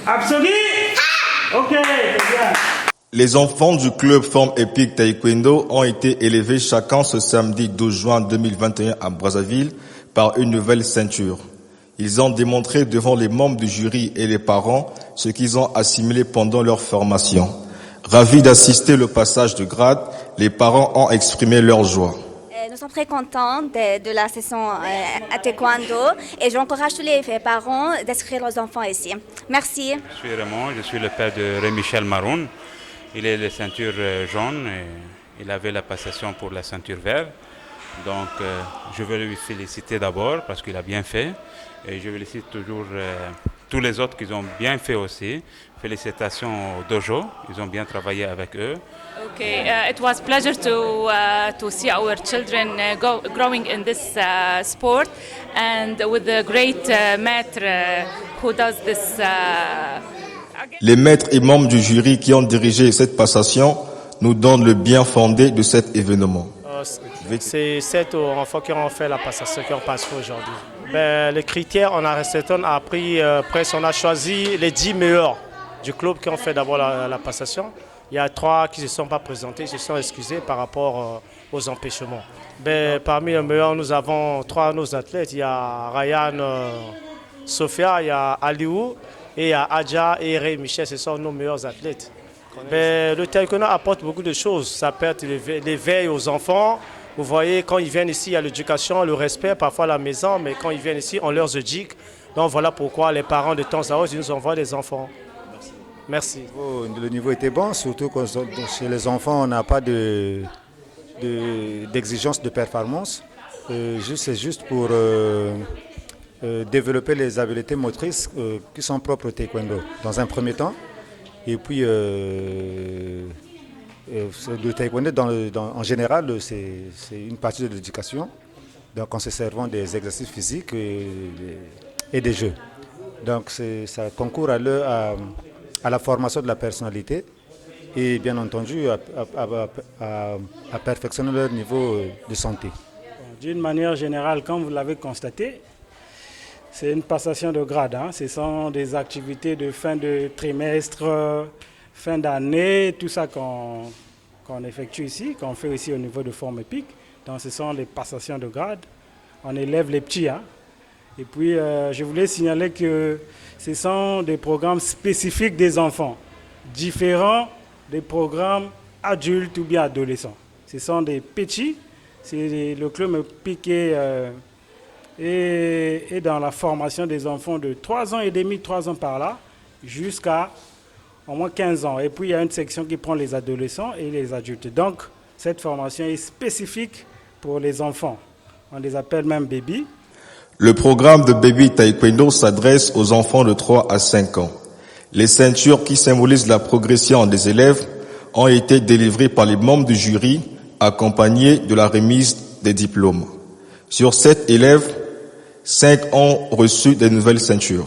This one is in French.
Absolu. Ok, c'est bien. Les enfants du club Forme Épique Taekwondo ont été élevés chacun ce samedi 12 juin 2021 à Brazzaville par une nouvelle ceinture. Ils ont démontré devant les membres du jury et les parents ce qu'ils ont assimilé pendant leur formation. Ravis d'assister le passage de grade, les parents ont exprimé leur joie. Nous sommes très contents de la session à taekwondo et j'encourage tous les parents d'inscrire leurs enfants ici. Merci. Je suis Raymond, je suis le père de Rémichel Maroun. Il est la ceinture jaune et il avait la passation pour la ceinture verte. Donc je veux lui féliciter d'abord parce qu'il a bien fait et je félicite toujours tous les autres qui ont bien fait aussi. Félicitations au dojo, ils ont bien travaillé avec eux. Okay, it was a pleasure to see our children growing in this sport and with the great maître who does this. Les maîtres et membres du jury qui ont dirigé cette passation nous donnent le bien fondé de cet événement. C'est 7 enfants qui ont fait la passation qui ont passé aujourd'hui. Les critères, on a pris presque, on a choisi les 10 meilleurs du club qui ont fait d'abord la passation. Il y a 3 qui ne se sont pas présentés, se sont excusés par rapport aux empêchements. Parmi les meilleurs, nous avons 3 de nos athlètes. Il y a Ryan, Sophia, il y a Aliou et il y a Adja et Ray Michel. Ce sont nos meilleurs athlètes. Le taekwondo apporte beaucoup de choses. Ça apporte l'éveil aux enfants. Vous voyez, quand ils viennent ici, il y a l'éducation, le respect, parfois à la maison, mais quand ils viennent ici, on leur éduque. Donc voilà pourquoi les parents de temps à autre, ils nous envoient des enfants. Merci. Le niveau était bon, surtout que chez les enfants, on n'a pas d'exigence de performance. C'est juste pour développer les habiletés motrices qui sont propres au taekwondo, dans un premier temps. Et puis, le taekwondo, en général, c'est une partie de l'éducation, donc en se servant des exercices physiques et des jeux. Donc, ça concourt à la formation de la personnalité et, bien entendu, à perfectionner leur niveau de santé. D'une manière générale, comme vous l'avez constaté, c'est une passation de grade. Ce sont des activités de fin de trimestre, fin d'année, tout ça qu'on effectue ici, qu'on fait ici au niveau de Forme Épique. Donc ce sont des passations de grade. On élève les petits. Et puis je voulais signaler que ce sont des programmes spécifiques des enfants, différents des programmes adultes ou bien adolescents. Ce sont des petits. C'est le club Épique et dans la formation des enfants de 3 ans et demi, 3 ans par là, jusqu'à au moins 15 ans. Et puis, il y a une section qui prend les adolescents et les adultes. Donc, cette formation est spécifique pour les enfants. On les appelle même baby. Le programme de Baby Taekwondo s'adresse aux enfants de 3 à 5 ans. Les ceintures qui symbolisent la progression des élèves ont été délivrées par les membres du jury, accompagnés de la remise des diplômes. Sur 7 élèves, 5 ont reçu des nouvelles ceintures.